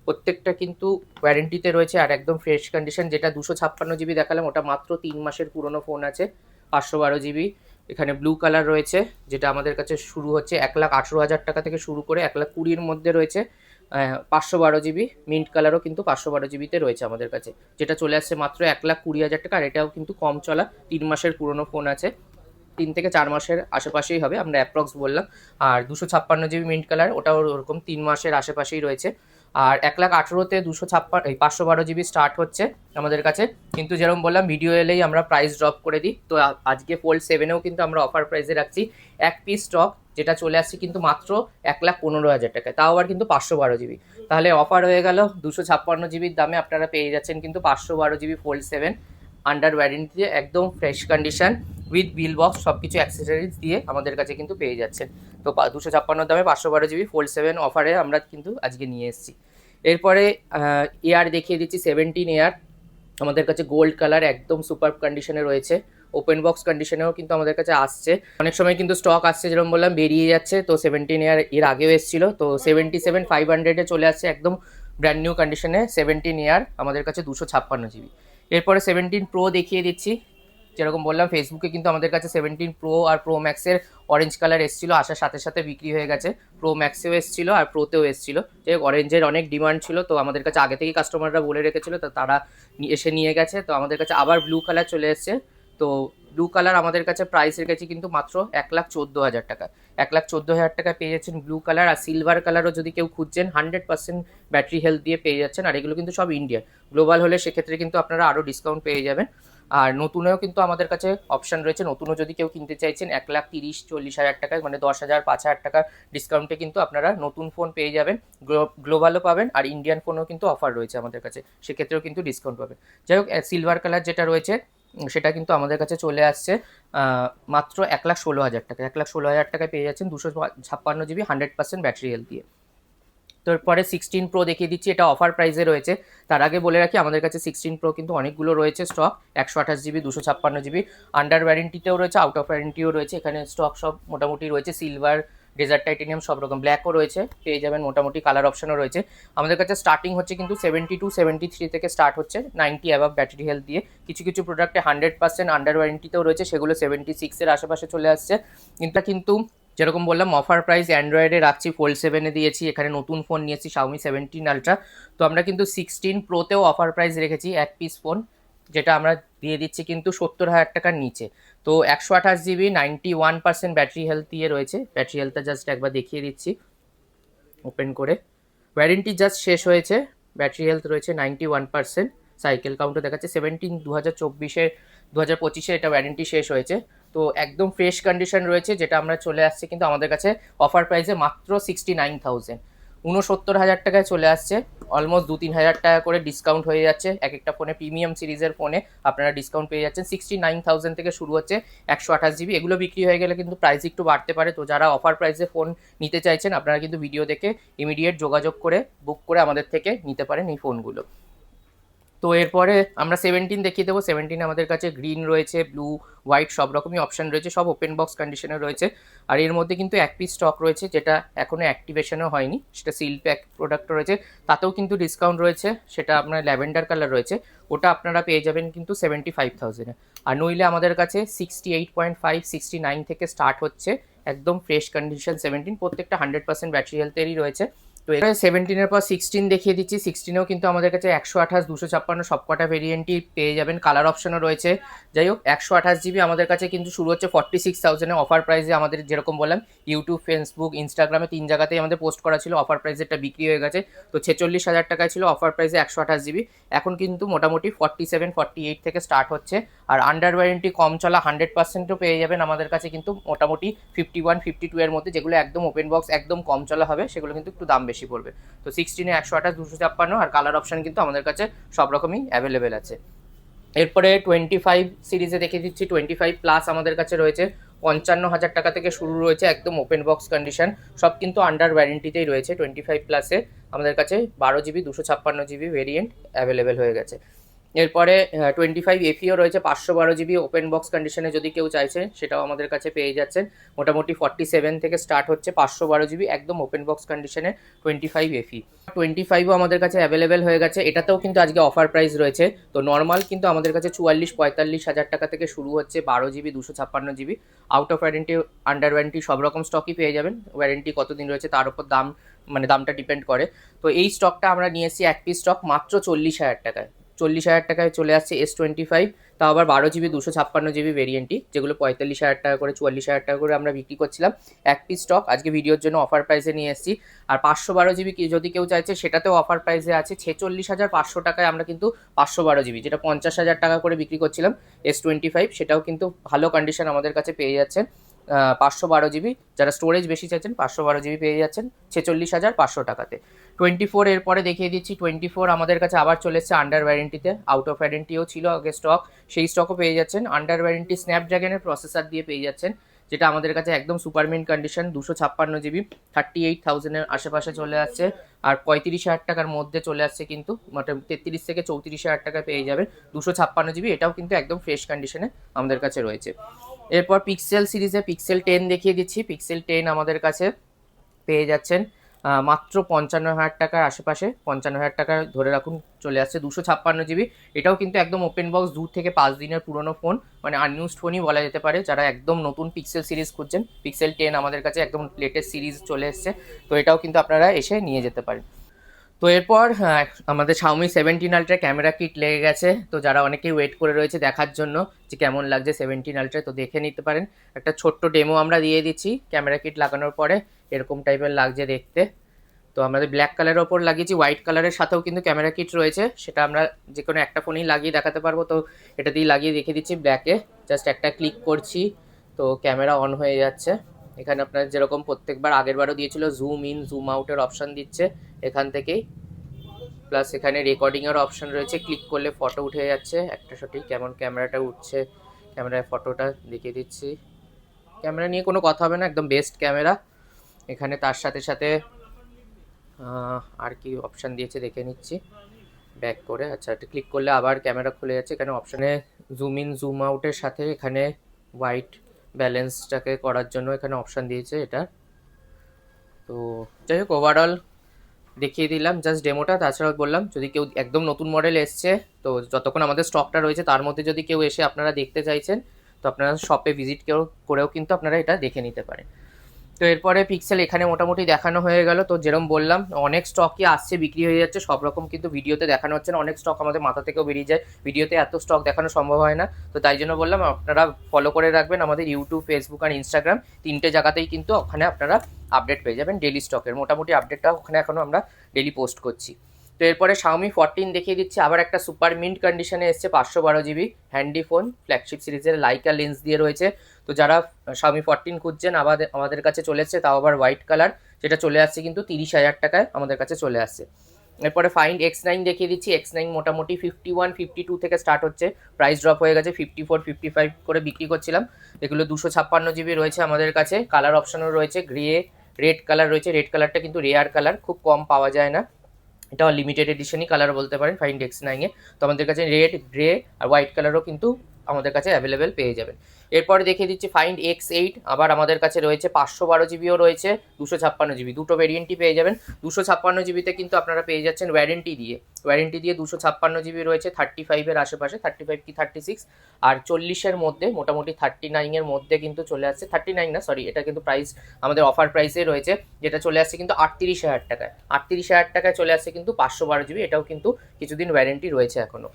প্রত্যেকটা কিন্তু ওয়ারেন্টিতে রয়েছে আর একদম ফ্রেশ কন্ডিশন। যেটা 256 জিবি দেখালাম ওটা মাত্র 3 মাসের পুরনো ফোন আছে, 512 জিবি। এখানে ব্লু কালার রয়েছে, যেটা আমাদের কাছে শুরু হচ্ছে 1,18,000 টাকা থেকে শুরু করে 1,20,000-এর মধ্যে রয়েছে। 512 জিবি মিন্ট কালারও কিন্তু 512 জিবিতে রয়েছে আমাদের কাছে, যেটা চলে আসছে মাত্র 1,20,000 টাকা। আর এটাও কিন্তু কম চলা, 3 মাসের পুরনো ফোন আছে, 3 থেকে 4 মাসের আশেপাশেই হবে, আমরা অ্যাপ্রক্স বললাম। আর 256 জিবি মিন্ট কালার ওটাও ওরকম 3 মাসের আশেপাশেই রয়েছে। আর 1,18,000-তে 512 জিবি স্টার্ট হচ্ছে আমাদের কাছে, কিন্তু যেরকম বললাম ভিডিও এলেই আমরা প্রাইস ড্রপ করে দিই। তো আজকে ফোল্ড 7-এও কিন্তু আমরা অফার প্রাইসে রাখছি এক পিস স্টক, যেটা চলে আসছে কিন্তু মাত্র 1,15,000 টাকায়, তাও আবার কিন্তু 512 জিবি। তাহলে অফার হয়ে গেল, 256 জিবির দামে আপনারা পেয়ে যাচ্ছেন কিন্তু 512 জিবি ফোল্ড 7 আন্ডার ওয়ারেন্টি, একদম fresh condition with bill box সব কিছু অ্যাক্সেসরিজ দিয়ে আমাদের কাছে কিন্তু পেয়ে যাচ্ছেন। তো 256 দামে 512 জিবি ফোল্ড 7 অফারে আমরা কিন্তু আজকে নিয়ে এসেছি। এরপরে এয়ার দেখিয়ে দিচ্ছি। 17 এয়ার আমাদের কাছে গোল্ড কালার একদম সুপার কন্ডিশনে রয়েছে, ওপেন বক্স কন্ডিশনেও কিন্তু আমাদের কাছে আসছে, অনেক সময় কিন্তু স্টক আসছে যেরকম বললাম বেরিয়ে যাচ্ছে। তো 17 এয়ার এর আগেও এসেছিল, তো 77,500-এ চলে আসছে একদম ব্র্যান্ড নিউ কন্ডিশনে 17 এয়ার আমাদের কাছে 256 জিবি। এরপরে 17 প্রো দেখিয়ে দিচ্ছি। যেরকম বললাম ফেসবুকে কিন্তু আমাদের কাছে 17 প্রো আর প্রো ম্যাক্সের অরেঞ্জ কালার এসেছিলো, আসার সাথে সাথে বিক্রি হয়ে গেছে। প্রো ম্যাক্সেও এসেছিলো আর প্রোতেও এসেছিলো, যে অরেঞ্জের অনেক ডিমান্ড ছিল, তো আমাদের কাছে আগে থেকেই কাস্টমাররা বলে রেখেছিলো, তো তারা এসে নিয়ে গেছে। তো আমাদের কাছে আবার ব্লু কালার চলে এসছে। তো ব্লু কালার আমাদের কাছে প্রাইস রেখেছি কিন্তু মাত্র 1,14,000 টাকা, 1,14,000 টাকা পেয়ে যাচ্ছেন ব্লু কালার। আর সিলভার কালারও যদি কেউ খুঁজছেন 100% ব্যাটারি হেলথ দিয়ে পেয়ে যাচ্ছেন। আর এগুলো কিন্তু সব ইন্ডিয়ান, গ্লোবাল হলে সেক্ষেত্রে কিন্তু আপনারা আরও ডিসকাউন্ট পেয়ে যাবেন। আর নতুনেও কিন্তু আমাদের কাছে অপশান রয়েছে, নতুনও যদি কেউ কিনতে চাইছেন 1,30,40,000 টাকায়, মানে 10,000 5,000 টাকার ডিসকাউন্টে কিন্তু আপনারা নতুন ফোন পেয়ে যাবেন, গ্লোবালও পাবেন আর ইন্ডিয়ান ফোনও কিন্তু অফার রয়েছে আমাদের কাছে, সেক্ষেত্রেও কিন্তু ডিসকাউন্ট পাবেন। যাই হোক, সিলভার কালার যেটা রয়েছে সেটা কিন্তু আমাদের কাছে চলে আসছে মাত্র 1,16,000 টাকা, 1,16,000 টাকায় পেয়ে যাচ্ছেন 256 জিবি 100% ব্যাটারি হেলথ দিয়ে। তারপরে 16 প্রো দেখিয়ে দিচ্ছি, এটা অফার প্রাইসে রয়েছে। তার আগে বলে রাখি আমাদের কাছে 16 প্রো কিন্তু অনেকগুলো রয়েছে স্টক, 128 জিবি 256 জিবি, আন্ডার ওয়ারেন্টিতেও রয়েছে, আউট অফ ওয়ারেন্টিও রয়েছে। এখানে স্টক সব মোটামুটি রয়েছে, সিলভার, ডেজার্ট টাইটেনিয়াম সব রকম, ব্ল্যাকও রয়েছে পেয়ে যাবেন, মোটামুটি কালার অপশনও রয়েছে। আমাদের কাছে স্টার্টিং হচ্ছে কিন্তু 72-73 থেকে স্টার্ট হচ্ছে 90 অ্যাবাভ ব্যাটারি হেলথ দিয়ে। কিছু কিছু প্রোডাক্টে 100% আন্ডার ওয়ারেন্টিতেও রয়েছে, সেগুলো 76-এর আশেপাশে চলে আসছে। কিন্তু যেরকম বললাম অফার প্রাইস অ্যান্ড্রয়েডে রাখছি, ফোল্ড 7-এ দিয়েছি, এখানে নতুন ফোন নিয়েছি Xiaomi 17 আলট্রা। তো আমরা কিন্তু 16 প্রোতেও অফার প্রাইস রেখেছি এক পিস ফোন, যেটা আমরা দিয়ে দিচ্ছি কিন্তু 70,000 টাকার নিচে। তো 128 GB 91% ব্যাটারি হেলথ দিয়ে রয়েছে। ব্যাটারি হেলথটা জাস্ট একবার দেখিয়ে দিচ্ছি ওপেন করে। ওয়ারেন্টি জাস্ট শেষ হয়েছে, ব্যাটারি হেলথ রয়েছে 91%। সাইকেল কাউন্টও দেখাচ্ছে 17 2025 এটা ওয়ারেন্টি শেষ হয়েছে। তো একদম ফ্রেশ কন্ডিশন রয়েছে, যেটা আমরা চলে আসছে কিন্তু আমাদের কাছে অফার প্রাইসে মাত্র 69,000, 69,000 টাকায় চলে আসছে। অলমোস্ট 2-3 হাজার টাকা করে ডিসকাউন্ট হয়ে যাচ্ছে এক একটা ফোনে। প্রিমিয়াম সিরিজের ফোনে আপনারা ডিসকাউন্ট পেয়ে যাচ্ছেন। 69,000 থেকে শুরু হচ্ছে 128 GB। এগুলো বিক্রি হয়ে গেলে কিন্তু প্রাইস একটু বাড়তে পারে। তো যারা অফার প্রাইসে ফোন নিতে চাইছেন আপনারা কিন্তু ভিডিও দেখে ইমিডিয়েট যোগাযোগ করে বুক করে আমাদের থেকে নিতে পারেন এই ফোনগুলো। তো এরপরে আমরা 17 দেখিয়ে দেবো। 17 আমাদের কাছে গ্রিন রয়েছে, ব্লু, হোয়াইট সব রকমই অপশান রয়েছে, সব ওপেন বক্স কন্ডিশনে রয়েছে। আর এর মধ্যে কিন্তু এক পিস স্টক রয়েছে যেটা এখনও অ্যাক্টিভেশনও হয়নি, সেটা সিল প্যাক প্রোডাক্ট রয়েছে, তাতেও কিন্তু ডিসকাউন্ট রয়েছে। সেটা আপনার ল্যাভেন্ডার কালার রয়েছে, ওটা আপনারা পেয়ে যাবেন কিন্তু 75,000-এ। আর নইলে আমাদের কাছে 68.5 69 থেকে স্টার্ট হচ্ছে একদম ফ্রেশ কন্ডিশন 17, প্রত্যেকটা 100% ব্যাটারি হেলথেরই রয়েছে। তো এটা 17-এর পর 16 দেখিয়ে দিচ্ছি। 16-এও কিন্তু আমাদের কাছে 128, 256 সবকটা ভেরিয়েন্টই পেয়ে যাবেন, কালার অপশনও রয়েছে। যাই হোক 128 GB আমাদের কাছে কিন্তু শুরু হচ্ছে 46,000-এ অফার প্রাইসে। আমাদের যেরকম বললাম ইউটিউব, ফেসবুক, ইনস্টাগ্রামে 3 জায়গাতেই আমাদের পোস্ট করা ছিল, অফার প্রাইসেরটা বিক্রি হয়ে গেছে। তো 46,000 টাকায় ছিল অফার প্রাইসে 128 GB, এখন কিন্তু মোটামুটি 47, 48 থেকে স্টার্ট হচ্ছে। আর আন্ডার ওয়ারেন্টি কম চলা 100%ও পেয়ে যাবেন আমাদের কাছে কিন্তু মোটামুটি 51, 52 এর মধ্যে। যেগুলো একদম ওপেন বক্স একদম কম চলা হবে সেগুলো কিন্তু একটু দাম বেশি পড়বে। তো 16-এ 128, 256 আর কালার অপশন কিন্তু আমাদের কাছে সব রকমই অ্যাভেলেবেল আছে। এরপরে 25 সিরিজে দেখে দিচ্ছি। 25+ আমাদের কাছে রয়েছে 55,000 টাকা থেকে শুরু রয়েছে, একদম ওপেন বক্স কন্ডিশন, সব কিন্তু আন্ডার ওয়ারেন্টিতেই রয়েছে। 25+-এ আমাদের কাছে 12 GB 256 GB ভেরিয়েন্ট অ্যাভেলেবেল হয়ে গেছে। এরপরে 25 FEও রয়েছে 512 GB ওপেন বক্স কন্ডিশনে, যদি কেউ চাইছে সেটাও আমাদের কাছে পেয়ে যাচ্ছেন। মোটামুটি 47 থেকে স্টার্ট হচ্ছে 512 GB একদম ওপেন বক্স কন্ডিশনে 25 FE। 25ও আমাদের কাছে অ্যাভেলেবেল হয়ে গেছে, এটাতেও কিন্তু আজকে অফার প্রাইস রয়েছে। তো নর্মাল কিন্তু আমাদের কাছে 44-45 হাজার টাকা থেকে শুরু হচ্ছে 12 GB 256 GB। Out of warranty, under warranty সব রকম স্টকই পেয়ে যাবেন। ওয়ারেন্টি কতদিন রয়েছে তার উপর দাম, মানে দামটা ডিপেন্ড করে। তো এই স্টকটা আমরা নিয়ে এসেছি এক পিস স্টক মাত্র 40,000 টাকায়। 40,000 টাকায় চলে আসছে S25, তাও আবার 12 GB 256 GB ভেরিয়েন্টই, যেগুলো 45,000 টাকা করে 44,000 টাকা করে আমরা বিক্রি করছিলাম। এক পিস স্টক আজকে ভিডিওর জন্য অফার প্রাইসে নিয়ে এসেছি। আর 512 GB যদি কেউ চাইছে সেটাতেও অফার প্রাইসে আছে 46,500 টাকায়। আমরা কিন্তু 512 GB যেটা 50,000 টাকা করে বিক্রি করছিলাম S25, সেটাও কিন্তু ভালো কন্ডিশন আমাদের কাছে পেয়ে যাচ্ছেন। 512 GB, যারা স্টোরেজ বেশি চাইছেন 512 GB পেয়ে যাচ্ছেন 46,500 টাকাতে। 24 এরপরে দেখিয়ে দিচ্ছি। 24 আমাদের কাছে আবার চলে এসেছে আন্ডার ওয়ারেন্টিতে, আউট অফ ওয়ারেন্টিও ছিল আগে স্টক, সেই স্টকও পেয়ে যাচ্ছেন। আন্ডার ওয়ারেন্টি স্ন্যাপড্রাগনের প্রসেসর দিয়ে পেয়ে যাচ্ছেন, যেটা আমাদের কাছে একদম সুপারমিন্ট কন্ডিশন 256 GB 38,000-এর আশেপাশে চলে আসছে। আর 35,000 টাকার মধ্যে চলে আসছে কিন্তু, মোটামুটি 33 থেকে 34,000 টাকায় পেয়ে যাবেন 256 GB। এটাও কিন্তু একদম ফ্রেশ কন্ডিশনে আমাদের কাছে রয়েছে। এরপর পিক্সেল সিরিজে পিক্সেল 10 দেখিয়ে দিচ্ছি। পিক্সেল 10 আমাদের কাছে পেয়ে যাচ্ছেন মাত্র 55,000 টাকার আশেপাশে, 55,000 টাকা ধরে রাখুন চলে আসছে 256 GB। এটাও কিন্তু একদম ওপেন বক্স, 2 থেকে 5 দিনের পুরনো ফোন, মানে আনইউজড ফোনই বলা যেতে পারে। যারা একদম নতুন পিক্সেল সিরিজ খুঁজছেন, পিক্সেল 10 আমাদের কাছে একদম লেটেস্ট সিরিজ চলে এসছে, তো এটাও কিন্তু আপনারা এসে নিয়ে যেতে পারেন। তো এরপর আমাদের Xiaomi 17 আলট্রা ক্যামেরা কিট লেগে গেছে। তো যারা অনেকেই ওয়েট করে রয়েছে দেখার জন্য যে কেমন লাগছে 17 আলট্রা, তো দেখে নিতে পারেন। একটা ছোট্ট ডেমো আমরা দিয়ে দিচ্ছি ক্যামেরা কিট লাগানোর পরে, এরকম টাইপের লাগছে দেখতে। তো আমাদের ব্ল্যাক কালারের ওপর লাগিয়েছি, হোয়াইট কালারের সাথেও কিন্তু ক্যামেরা কিট রয়েছে, সেটা আমরা যে কোনো একটা ফোনেই লাগিয়ে দেখাতে পারবো। তো এটা দিয়ে লাগিয়ে দেখে দিচ্ছি ব্ল্যাকে, জাস্ট একটা ক্লিক করছি তো ক্যামেরা অন হয়ে যাচ্ছে। এখানে আপনার যেরকম প্রত্যেকবার আগেরবারও দিয়েছিল জুম ইন জুম আউটের অপশান দিচ্ছে এখান থেকেই, প্লাস এখানে রেকর্ডিংয়ের অপশন রয়েছে, ক্লিক করলে ফটো উঠে যাচ্ছে একটা সঠিক, কেমন ক্যামেরাটা উঠছে, ক্যামেরায় ফটোটা দেখিয়ে দিচ্ছি। ক্যামেরা নিয়ে কোনো কথা হবে না, একদম বেস্ট ক্যামেরা। এখানে তার সাথে সাথে আর কি অপশান দিয়েছে দেখে নিচ্ছি ব্যাক করে। আচ্ছা, এটা ক্লিক করলে আবার ক্যামেরা খুলে যাচ্ছে। এখানে অপশানে জুম ইন জুম আউটের সাথে এখানে হোয়াইট ব্যালেন্সটাকে করার জন্য এখানে অপশান দিয়েছে এটা। তো যাই হোক ওভারঅল দেখিয়ে দিলাম জাস্ট ডেমোটা। তাছাড়াও বললাম যদি কেউ একদম নতুন মডেল এসছে, তো যতক্ষণ আমাদের স্টকটা রয়েছে তার মধ্যে যদি কেউ এসে আপনারা দেখতে চাইছেন, তো আপনারা শপে ভিজিট করেও কিন্তু আপনারা এটা দেখে নিতে পারেন। তো এরপরে পিক্সেল এখানে মোটামুটি দেখানো হয়ে গেল। তো যেরকম বললাম অনেক স্টকই আসছে, বিক্রি হয়ে যাচ্ছে, সব রকম কিন্তু ভিডিওতে দেখানো হচ্ছে না, অনেক স্টক আমাদের মাথা থেকেও বেরিয়ে যায়, ভিডিওতে এত স্টক দেখানো সম্ভব হয় না। তো তাই জন্য বললাম আপনারা ফলো করে রাখবেন আমাদের ইউটিউব, ফেসবুক আর ইনস্টাগ্রাম, তিনটে জায়গাতেই কিন্তু ওখানে আপনারা আপডেট পেয়ে যাবেন ডেলি স্টকের, মোটামুটি আপডেটটা ওখানে এখনও আমরা ডেলি পোস্ট করছি। তো এরপরে Xiaomi 14 দেখিয়ে দিচ্ছি, আবার একটা সুপার মিন্ট কন্ডিশনে এসছে, 512GB হ্যান্ডি ফোন, ফ্ল্যাগশিপ সিরিজের লাইকা লেন্স দিয়ে রয়েছে। তো যারা Xiaomi 14 খুঁজছেন আমাদের কাছে চলে এসছে, তাও আবার হোয়াইট কালার, যেটা চলে আসছে কিন্তু 30,000 টাকায় আমাদের কাছে চলে আসছে। এরপরে ফাইন্ড X9 দেখিয়ে দিচ্ছি। X9 মোটামুটি 51, 52 থেকে স্টার্ট হচ্ছে, প্রাইস ড্রপ হয়ে গেছে, 54, 55 করে বিক্রি করছিলাম। এগুলো 256GB রয়েছে আমাদের কাছে, কালার অপশনও রয়েছে, গ্রে, রেড কালার রয়েছে। রেড কালারটা কিন্তু রেয়ার কালার, খুব কম পাওয়া যায় না, এটা লিমিটেড এডিশনই কালার বলতে পারেন ফাইন্ড X9 এ। তো আমাদের কাছে রেড, গ্রে আর হোয়াইট কালারও কিন্তু আমাদের কাছে অ্যাভেলেবেল পেয়ে যাবেন। এরপরে দেখিয়ে দিচ্ছি ফাইন্ড X8, আবার আমাদের কাছে রয়েছে, 512GBও রয়েছে, 256GB, দুটো ভেরিয়েন্টই পেয়ে যাবেন। 256GBতে কিন্তু আপনারা পেয়ে যাচ্ছেন ওয়ারেন্টি দিয়ে, 256GB রয়েছে 35-এর আশেপাশে, 35 কি 36, আর 40-এর মধ্যে, মোটামুটি 39-এর মধ্যে কিন্তু চলে আসছে, 39 না সরি, এটা কিন্তু প্রাইস আমাদের অফার প্রাইসে রয়েছে, যেটা চলে আসছে কিন্তু 38,000 টাকায়, 38,000 টাকায় চলে আসছে কিন্তু 512GB, এটাও কিন্তু কিছুদিন ওয়ারেন্টি রয়েছে এখনও।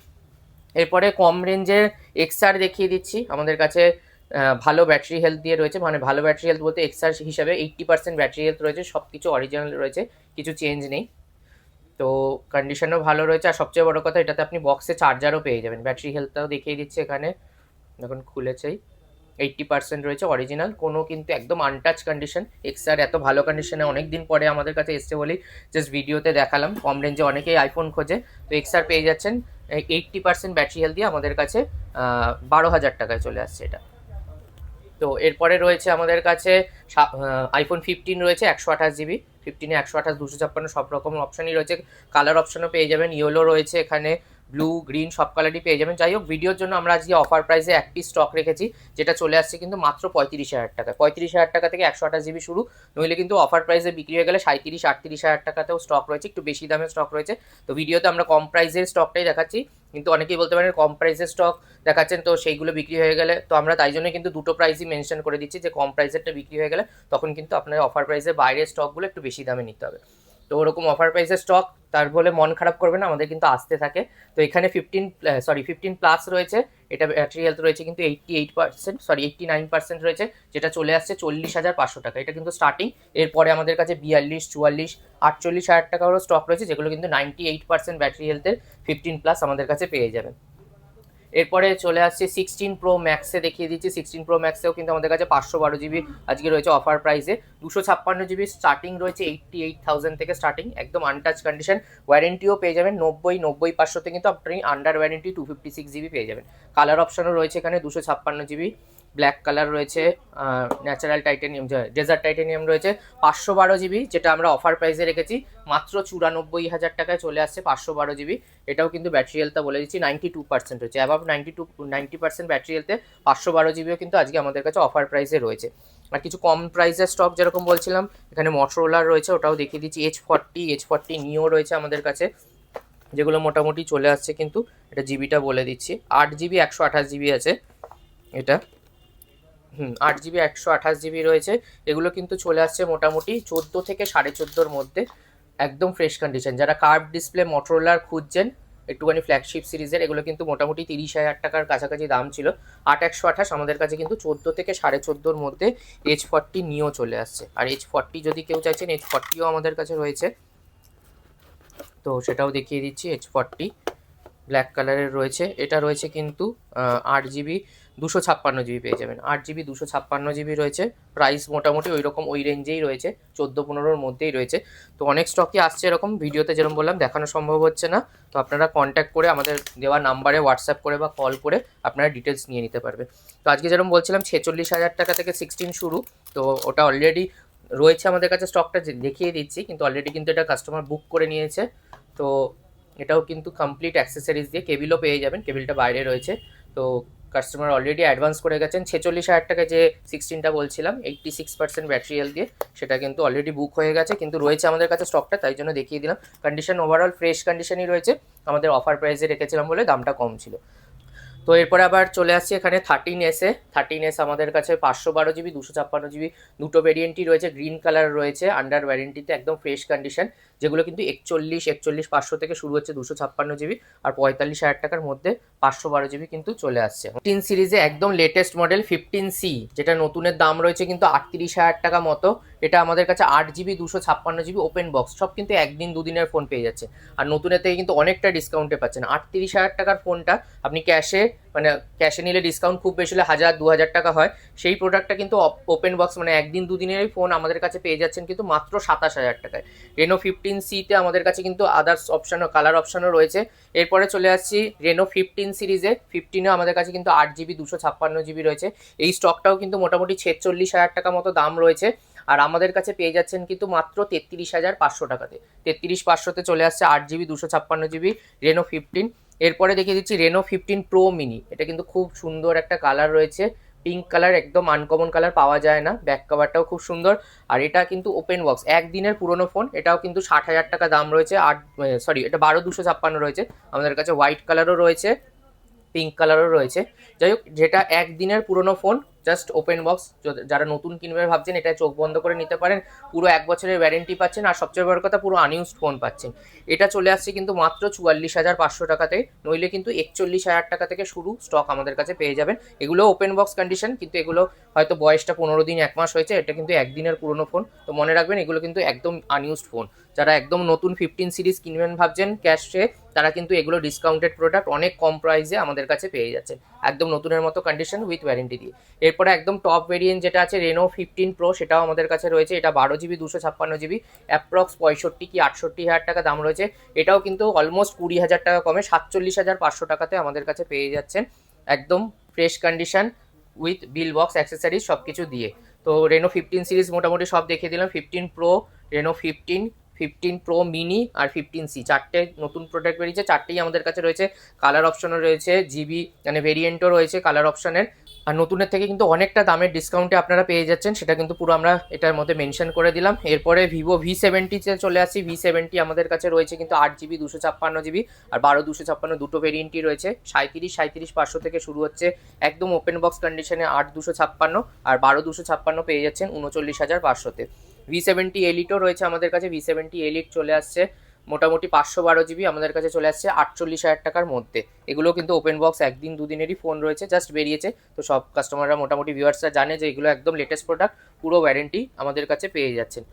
এরপরে কম রেঞ্জের XR দেখিয়ে দিচ্ছি, আমাদের কাছে ভালো ব্যাটারি হেলথ দিয়ে রয়েছে, মানে ভালো ব্যাটারি হেলথ বলতে XR হিসাবে 80% ব্যাটারি হেলথ রয়েছে, সব কিছু অরিজিনাল রয়েছে, কিছু চেঞ্জ নেই, তো কন্ডিশনও ভালো রয়েছে। আর সবচেয়ে বড় কথা, এটাতে আপনি বক্সে চার্জারও পেয়ে যাবেন। ব্যাটারি হেলথটাও দেখিয়ে দিচ্ছে এখানে, এখন খুলেছেই, 80% রয়েছে অরিজিনাল, কোনো কিন্তু একদম আনটাচ কন্ডিশন। XR এত ভালো কন্ডিশনে অনেক দিন পরে আমাদের কাছে এসছে বলেই জাস্ট ভিডিওতে দেখালাম। কম রেঞ্জে অনেকেই আইফোন খোঁজে, তো XR পেয়ে যাচ্ছেন 80% ব্যাটারি হেলথ দিয়ে আমাদের কাছে 12,000 টাকায় চলে আসছে এটা। তো এরপরে রয়েছে আমাদের কাছে আইফোন 15 রয়েছে, 128GB, 15-এ 128, 256, সব রকম অপশানই রয়েছে, কালার অপশানও পেয়ে যাবেন, ইয়েলো রয়েছে এখানে, ব্লু, গ্রিন সব কালারই পেয়ে যাবেন। যাই হোক, ভিডিওর জন্য আমরা আজকে অফার প্রাইসে এক পিস স্টক রেখেছি, যেটা চলে আসছে কিন্তু মাত্র 35,000 টাকা, 35,000 টাকা থেকে 128GB শুরু, নইলে কিন্তু অফার প্রাইসে বিক্রি হয়ে গেলে 37-38,000 টাকাতেও স্টক রয়েছে, একটু বেশি দামের স্টক রয়েছে। তো ভিডিওতে আমরা কম প্রাইসের স্টকটাই দেখাচ্ছি, কিন্তু অনেকেই বলতে পারেন কম প্রাইসের স্টক দেখাচ্ছেন, তো সেইগুলো বিক্রি হয়ে গেলে, তো আমরা তাই জন্য কিন্তু দুটো প্রাইসই মেনশন করে দিচ্ছি, যে কম প্রাইসেরটা বিক্রি হয়ে গেলে তখন কিন্তু আপনার অফার প্রাইসের বাইরের স্টকগুলো একটু বেশি দামে নিতে হবে। তো ওরকম অফার প্রাইসের স্টক তার বলে মন খারাপ করবে না, আমাদের কিন্তু আসতে থাকে। তো এখানে 15+ রয়েছে, এটা ব্যাটারি হেলথ রয়েছে কিন্তু 89% রয়েছে, যেটা চলে আসছে 40,500 টাকা, এটা কিন্তু স্টার্টিং। এরপরে আমাদের কাছে 42, 44, 48,000 টাকারও স্টক রয়েছে, যেগুলো কিন্তু 98% ব্যাটারি হেলথের 15+ আমাদের কাছে পেয়ে যাবেন। এরপরে চলে আসছে 16 Pro Max-এ দেখিয়ে দিচ্ছি। 16 Pro Max-এও কিন্তু আমাদের কাছে 512GB আজকে রয়েছে অফার প্রাইসে, 256GB স্টার্টিং রয়েছে, 88,000 থেকে স্টার্টিং, একদম আনটাচ কন্ডিশন, ওয়ারেন্টিও পেয়ে যাবেন 90-500-তে কিন্তু আপনি আন্ডার ওয়ারেন্টি 256GB পেয়ে যাবেন। কালার অপশনও রয়েছে এখানে, 256GB ব্ল্যাক কালার রয়েছে, ন্যাচারাল টাইটেনিয়াম, ডেজার্ট টাইটেনিয়াম রয়েছে, 512GB, যেটা আমরা অফার প্রাইসে রেখেছি মাত্র 94,000 টাকায় চলে আসছে 512GB। এটাও কিন্তু ব্যাটারি হেলথটা বলে দিচ্ছি 92% রয়েছে, অ্যাবাভ 90% ব্যাটারি হেলথে 512GBও কিন্তু আজকে আমাদের কাছে অফার প্রাইসে রয়েছে। আর কিছু কম প্রাইসের স্টক যেরকম বলছিলাম, এখানে মটোরোলার রয়েছে, ওটাও দেখিয়ে দিচ্ছি, H40 নিও রয়েছে আমাদের কাছে, যেগুলো মোটামুটি চলে আসছে কিন্তু, এটা জিবিটা বলে দিচ্ছি, 8GB 128GB আছে এটা, 8GB 128GB রয়েছে, এগুলো কিন্তু চলে আসছে মোটামুটি 14 থেকে 14.5-র মধ্যে, একদম ফ্রেশ কন্ডিশন। যারা কার্ভ ডিসপ্লে মটোরোলার খুঁজছেন একটুখানি ফ্ল্যাগশিপ সিরিজের, এগুলো কিন্তু মোটামুটি 30,000 টাকার কাছাকাছি দাম ছিল, 8/128, আমাদের কাছে কিন্তু 14 থেকে 14.5-র মধ্যে H40 নিও চলে আসছে। আর H40 যদি কেউ চাইছেন, H40ও আমাদের কাছে রয়েছে, তো সেটাও দেখিয়ে দিচ্ছি। H40 ব্ল্যাক কালারের রয়েছে, এটা রয়েছে কিন্তু 8GB 256GB পেয়ে যাবেন, 8GB 256GB রয়েছে, প্রাইস মোটামুটি ওই রকম ওই রেঞ্জেই রয়েছে, 14-15-র মধ্যেই রয়েছে। তো অনেক স্টকই আসছে এরকম, ভিডিওতে যেরকম বললাম দেখানো সম্ভব হচ্ছে না, তো আপনারা কন্ট্যাক্ট করে আমাদের দেওয়া নাম্বারে হোয়াটসঅ্যাপ করে বা কল করে আপনারা ডিটেলস নিয়ে নিতে পারবেন। তো আজকে যেরকম বলছিলাম 46,000 টাকা থেকে 16 শুরু, তো ওটা অলরেডি রয়েছে আমাদের কাছে, স্টকটা দেখিয়ে দিচ্ছি, কিন্তু অলরেডি কিন্তু এটা কাস্টমার বুক করে নিয়েছে। তো এটাও কিন্তু কমপ্লিট অ্যাক্সেসরিজ দিয়ে, কেবিলও পেয়ে যাবেন, কেবিলটা বাইরে রয়েছে, তো কাস্টমার অলরেডি অ্যাডভান্স করে গেছেন। 46,000 টাকায় যে 16টা বলছিলাম 86% ব্যাটারি হেলথ দিয়ে, সেটা কিন্তু অলরেডি বুক হয়ে গেছে, কিন্তু রয়েছে আমাদের কাছে স্টকটা, তাই জন্য দেখিয়ে দিলাম। কন্ডিশন ওভারঅল ফ্রেশ কন্ডিশনই রয়েছে, আমাদের অফার প্রাইসে রেখেছিলাম বলে দামটা কম ছিল। তো এরপরে আবার চলে আসছি এখানে 13S আমাদের কাছে 512 জিবি 256 জিবি দুটো ভেরিয়েন্টই রয়েছে, গ্রিন কালার রয়েছে, আন্ডার ওয়ারেন্টিতে, একদম ফ্রেশ কন্ডিশন, যেগুলো কিন্তু 41 500 থেকে শুরু হচ্ছে 256 জিবি, আর 45,000 টাকার মধ্যে 512 জিবি কিন্তু চলে আসছে। 15 সিরিজে একদম লেটেস্ট মডেল 15C, যেটা নতুনের দাম রয়েছে কিন্তু 38,000 টাকা মতো। এটা আমাদের কাছে 8 জিবি 256 জিবি ওপেন বক্স, সব কিন্তু একদিন দুদিনের ফোন পেয়ে যাচ্ছে, আর নতুনের থেকে কিন্তু অনেকটা ডিসকাউন্টে পাচ্ছেন। 38,000 টাকার ফোনটা আপনি ক্যাশে নিলে ডিসকাউন্ট খুব বেশি হলে 1,000 2,000 টাকা হয়, সেই প্রোডাক্টটা কিন্তু ওপেন বক্স মানে একদিন দুদিনের ফোন আমাদের কাছে পেয়ে যাচ্ছেন কিন্তু মাত্র 27,000 টাকায়। রেনো 15C-তে আমাদের কাছে কিন্তু আদার্স অপশানও, কালার অপশানও রয়েছে। এরপরে চলে আসছি রেনো 15 সিরিজে। 15-এ আমাদের কাছে কিন্তু 8 জিবি 256 জিবি রয়েছে, এই স্টকটাও কিন্তু মোটামুটি 46,000 টাকা মতো দাম রয়েছে, আর আমাদের কাছে পেয়ে যাচ্ছেন কিন্তু মাত্র 33,500 টাকাতে। 33,500-তে চলে আসছে 8 জিবি 256 জিবি রেনো 15। এরপরে দেখিয়ে দিচ্ছি রেনো 15 প্রো মিনি। এটা কিন্তু খুব সুন্দর একটা কালার রয়েছে, পিঙ্ক কালার, একদম আনকমন কালার, পাওয়া যায় না। ব্যাক কভারটাও খুব সুন্দর, আর এটা কিন্তু ওপেন বক্স, একদিনের পুরনো ফোন। এটাও কিন্তু 60,000 টাকা দাম রয়েছে। এটা 12,256 রয়েছে আমাদের কাছে। হোয়াইট কালারও রয়েছে, পিঙ্ক কালারও রয়েছে। যাই হোক, যেটা একদিনের পুরনো ফোন, জাস্ট ওপেন বক্স, যারা নতুন কিনবে ভাবছেন এটা চোখ বন্ধ করে নিতে পারেন। পুরো 1 বছরের ওয়ারেন্টি পাচ্ছেন, আর সবচেয়ে বড় কথা পুরো আনইউজড ফোন পাচ্ছেন। এটা চলে আসছে কিন্তু মাত্র 44,500 টাকাতে, নইলে কিন্তু 41,000 টাকা থেকে শুরু স্টক আমাদের কাছে পেয়ে যাবেন। এগুলো ওপেন বক্স কন্ডিশন, কিন্তু এগুলো হয়তো বয়সটা 15 দিন 1 মাস হয়েছে, এটা কিন্তু একদিনের পুরনো ফোন। তো মনে রাখবেন এগুলো কিন্তু একদম আনইউজড ফোন। যারা একদম নতুন 15 সিরিজ কিনবেন ভাবছেন ক্যাশে, তারা কিন্তু এগুলো ডিসকাউন্টেড প্রোডাক্ট অনেক কম প্রাইসে আমাদের কাছে পেয়ে যাচ্ছে, একদম নতুনের মতো কন্ডিশন উইথ ওয়ারেন্টি দিয়ে। এরপরে একদম টপ ভেরিয়েন্ট যেটা আছে রেনো 15 প্রো, সেটাও আমাদের কাছে রয়েছে। এটা 12 জিবি 256 জিবি, অ্যাপ্রক্স 65 কি 68,000 টাকা দাম রয়েছে। এটাও কিন্তু অলমোস্ট 20,000 টাকা কমে 47,500 টাকাতে আমাদের কাছে পেয়ে যাচ্ছেন, একদম fresh condition with bill box accessories সব কিছু দিয়ে। তো রেনো 15 সিরিজ মোটামুটি সব দেখিয়ে দিলাম। 15 প্রো, রেনো 15 প্রো মিনি আর 15C, চারটে নতুন প্রোডাক্ট বেরিয়েছে, চারটেই আমাদের কাছে রয়েছে। কালার অপশনও রয়েছে, জিবি মানে ভেরিয়েন্টও রয়েছে কালার অপশনের, আর নতুনের থেকে কিন্তু অনেকটা দামের ডিসকাউন্টে আপনারা পেয়ে যাচ্ছেন, সেটা কিন্তু পুরো আমরা এটার মধ্যে মেনশন করে দিলাম। এরপরে ভিভো V70-তে চলে আসছি। V70 আমাদের কাছে রয়েছে কিন্তু 8 জিবি 256 জিবি আর 12 256, দুটো ভেরিয়েন্টই রয়েছে। 37,500 থেকে শুরু হচ্ছে একদম ওপেন বক্স কন্ডিশনে 8 256, আর 12 256 পেয়ে যাচ্ছেন 39,500-তে। V70 এলিটও রয়েছে আমাদের কাছে। V70 এলিট চলে আসছে মোটামুটি 512 জিবি আমাদের কাছে চলে আসছে 48,000 টাকার মধ্যে। এগুলো কিন্তু ওপেন বক্স একদিন দুদিনেরই ফোন রয়েছে, জাস্ট বেরিয়েছে। তো সব কাস্টমাররা মোটামুটি ভিউয়ার্সরা জানে যে এগুলো একদম লেটেস্ট প্রোডাক্ট, পুরো ওয়ারেন্টি আমাদের কাছে পেয়ে যাচ্ছেন।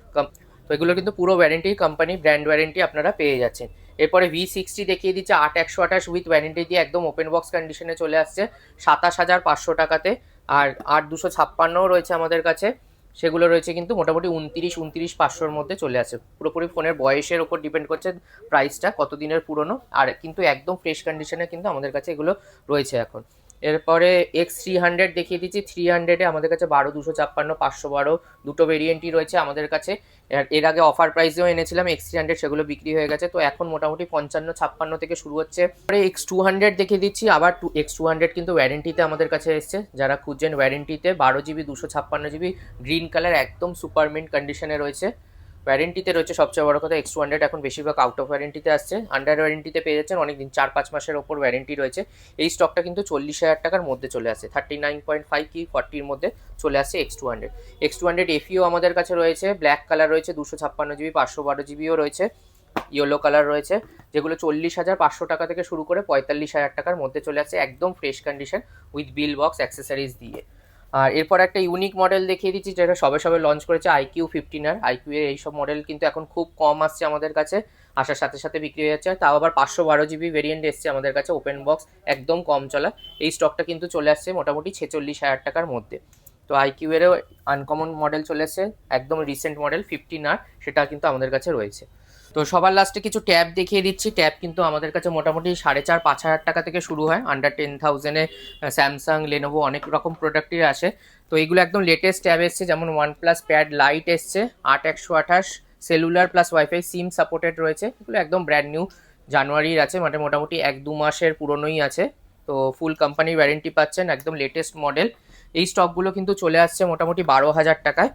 তো এগুলো কিন্তু পুরো ওয়ারেন্টি, কোম্পানি ব্র্যান্ড ওয়ারেন্টি আপনারা পেয়ে যাচ্ছেন। এরপরে V60 দেখিয়ে দিচ্ছে 8128 উইথ ওয়ারেন্টি দিয়ে, একদম ওপেন বক্স কন্ডিশনে চলে আসছে 27,500 টাকাতে। আর 8256ও রয়েছে আমাদের কাছে, সেগুলো রয়েছে কিন্তু মোটামুটি 29,500-র মধ্যে চলে আসে। পুরোপুরি ফোনের বয়সের ওপর ডিপেন্ড করছে প্রাইসটা, কতদিনের পুরনো, আর কিন্তু একদম ফ্রেশ কন্ডিশনে কিন্তু আমাদের কাছে এগুলো রয়েছে এখন। এরপরে X300 দেখিয়ে দিচ্ছি। 300-এ আমাদের কাছে 12 256 512 দুটো ভেরিয়েন্টই রয়েছে আমাদের কাছে। এর আগে অফার প্রাইসেও এনেছিলাম X300, সেগুলো বিক্রি হয়ে গেছে। তো এখন মোটামুটি 55 56 থেকে শুরু হচ্ছে। পরে X200 দেখিয়ে দিচ্ছি। আবার X200 কিন্তু ওয়ারেন্টিতে আমাদের কাছে এসছে, যারা খুঁজছেন ওয়ারেন্টিতে 12 জিবি 256 জিবি গ্রিন কালার, একদম সুপার মিন্ট কন্ডিশনে রয়েছে, ওয়ারেন্টিতে রয়েছে। সবচেয়ে বড় কথা X200 এখন বেশিরভাগ আউট অফ ওয়ারেন্টিতে আসছে, আন্ডার ওয়ারেন্টিতে পেয়ে যাচ্ছেন অনেকদিন, 4-5 মাসের ওপর ওয়ারেন্টি রয়েছে। এই স্টকটা কিন্তু 40,000 টাকার মধ্যে চলে আসে, 39.5 কি 40-র মধ্যে চলে আসছে X200। X200 FEও আমাদের কাছে রয়েছে, ব্ল্যাক কালার রয়েছে, 256 জিবি 512 জিবিও রয়েছে, ইয়েলো কালার রয়েছে, যেগুলো 40,500 টাকা থেকে শুরু করে 45,000 টাকার মধ্যে চলে আসছে, একদম fresh condition with bill box accessories দিয়ে। আর এরপর একটা ইউনিক মডেল দেখিয়ে দিচ্ছি, যেটা সবে সবে লঞ্চ করেছে iQ15R। iQ এর এইসব মডেল কিন্তু এখন খুব কম আসছে আমাদের কাছে, আসার সাথে সাথে বিক্রি হয়ে যাচ্ছে। তাও আবার 512 জিবি ভেরিয়েন্ট এসছে আমাদের কাছে, ওপেন বক্স, একদম কম চলা। এই স্টকটা কিন্তু চলে আসছে মোটামুটি 46,000 টাকার মধ্যে। তো iQ এরও আনকমন মডেল চলে এসছে, একদম রিসেন্ট মডেল 15R, সেটা কিন্তু আমাদের কাছে রয়েছে। তো সবার লাস্টে কিছু ট্যাব দেখিয়ে দিচ্ছি। ট্যাব কিন্তু আমাদের কাছে মোটামুটি 4,500-5,000 টাকা থেকে শুরু হয়, আন্ডার 10,000-এ স্যামসাং, লেনোভো অনেক রকম প্রোডাক্টই আসে। তো এগুলো একদম লেটেস্ট ট্যাব এসছে, যেমন OnePlus প্যাড লাইট এসছে 8 128, cellular plus wifi SIM supported রয়েছে। এগুলো একদম ব্র্যান্ড নিউ, জানুয়ারির আছে, মানে মোটামুটি 1-2 মাসের পুরনোই আছে। তো ফুল কোম্পানি ওয়ারেন্টি পাচ্ছেন, একদম লেটেস্ট মডেল। এই স্টকগুলো কিন্তু চলে আসছে মোটামুটি 12,000 টাকায়।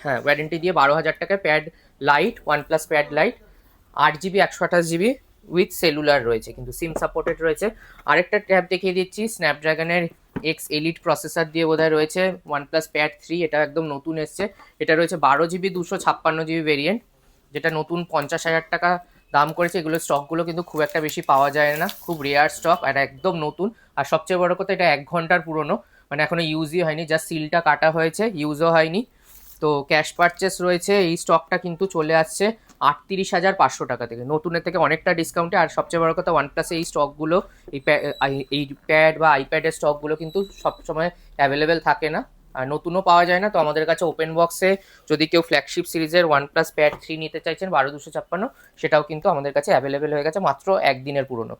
হ্যাঁ, ওয়ারেন্টি দিয়ে 12,000 টাকায় pad light, OnePlus pad light 8 GB 128 GB with cellular রয়েছে, কিন্তু সিম সাপোর্টেড রয়েছে। আরেকটা ট্যাব দেখিয়ে দিচ্ছি, স্ন্যাপড্রাগনের এক্স এলিট প্রসেসর দিয়ে বোধহয় রয়েছে, OnePlus Pad 3, এটা একদম নতুন এসছে। এটা রয়েছে 12 GB 256 GB ভেরিয়েন্ট, যেটা নতুন 50,000 টাকা দাম করেছে। এগুলো স্টকগুলো কিন্তু খুব একটা বেশি পাওয়া যায় না, খুব রেয়ার স্টক, আর একদম নতুন। আর সবচেয়ে বড় কথা, এটা 1 ঘন্টার পুরনো, মানে এখনো ইউজই হয়নি, জাস্ট সিলটা কাটা হয়েছে, ইউজও হয়নি। তো ক্যাশ পারচেস রয়েছে। এই স্টকটা কিন্তু চলে আসছে 38,500 টাকা থেকে, নতুনের থেকে অনেকটা ডিসকাউন্টে। আর সবচেয়ে বড় কথা, OnePlus এই স্টকগুলো, এই প্যাড বা আইপ্যাডের স্টকগুলো কিন্তু সবসময় অ্যাভেলেবেল থাকে না, আর নতুনও পাওয়া যায় না। তো আমাদের কাছে ওপেন বক্সে যদি কেউ ফ্ল্যাগশিপ সিরিজের OnePlus Pad 3 নিতে চাইছেন 12,256, সেটাও কিন্তু আমাদের কাছে অ্যাভেলেবেল হয়ে গেছে, মাত্র একদিনের পুরনো।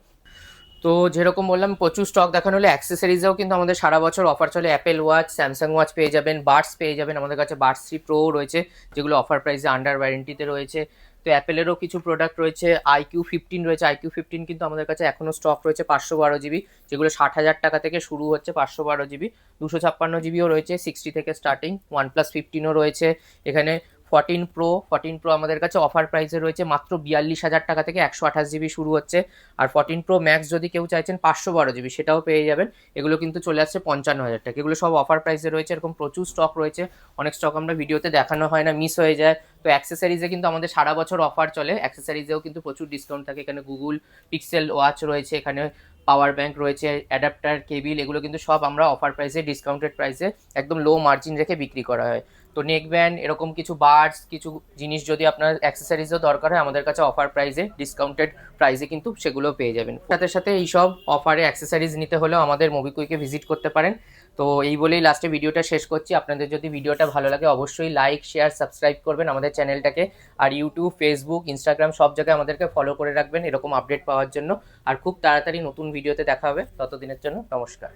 তো যেরকম বললাম, প্রচুর স্টক দেখানো হলে অ্যাক্সেসরিজেও কিন্তু আমাদের সারা বছর অফার চলে। অ্যাপেল ওয়াচ, স্যামসাং ওয়াচ পেয়ে যাবেন, বাডস পেয়ে যাবেন, আমাদের কাছে বাডস 3 প্রো রয়েছে, যেগুলো অফার প্রাইসে আন্ডার ওয়ারেন্টিতে রয়েছে। তো অ্যাপেলেরও কিছু প্রোডাক্ট রয়েছে, IQ15 রয়েছে, IQ15 কিন্তু আমাদের কাছে এখনও স্টক রয়েছে 512 GB, যেগুলো 60,000 টাকা থেকে শুরু হচ্ছে 512 GB। 256 GBও রয়েছে, 60 থেকে স্টার্টিং। OnePlus 15ও রয়েছে এখানে। 14 Pro আমাদের কাছে অফার প্রাইসে রয়েছে মাত্র 42,000 টাকা থেকে, 128 GB শুরু হচ্ছে। আর 14 Pro Max যদি কেউ চাইছেন 512 GB, সেটাও পেয়ে যাবেন। এগুলো কিন্তু চলে আসছে 55,000 টাকা। এগুলো সব অফার প্রাইসে রয়েছে, এরকম প্রচুর স্টক রয়েছে। অনেক স্টক আমরা ভিডিওতে দেখানো হয় না, মিস হয়ে যায়। তো অ্যাক্সেসরিজে কিন্তু আমাদের সারা বছর অফার চলে, অ্যাক্সেসরিজেও কিন্তু প্রচুর ডিসকাউন্ট থাকে। এখানে গুগল পিক্সেল ওয়াচ রয়েছে, এখানে পাওয়ার ব্যাংক রয়েছে, অ্যাডাপ্টার, কেবিল, এগুলো কিন্তু সব আমরা অফার প্রাইসে, ডিসকাউন্টেড প্রাইসে একদম লো মার্জিন রেখে বিক্রি করা হয়। তো নেক ব্যান্ড, এরকম কিছু বার্ডস, কিছু জিনিস যদি আপনার অ্যাক্সেসরিজও দরকার হয়, আমাদের কাছে অফার প্রাইসে, ডিসকাউন্টেড প্রাইসে কিন্তু সেগুলো পেয়ে যাবেন। সাথে সাথে এইসব অফারে অ্যাক্সেসরিজ নিতে হলেও আমাদের মোবিকুইকে ভিজিট করতে পারেন। তো এই বলেই লাস্টে ভিডিওটা শেষ করছি। আপনাদের যদি ভিডিওটা ভালো লাগে, অবশ্যই লাইক, শেয়ার, সাবস্ক্রাইব করবেন আমাদের চ্যানেলটাকে। আর ইউটিউব, ফেসবুক, ইনস্টাগ্রাম সব জায়গায় আমাদেরকে ফলো করে রাখবেন এরকম আপডেট পাওয়ার জন্য। আর খুব তাড়াতাড়ি নতুন ভিডিওতে দেখা হবে, ততদিনের জন্য নমস্কার।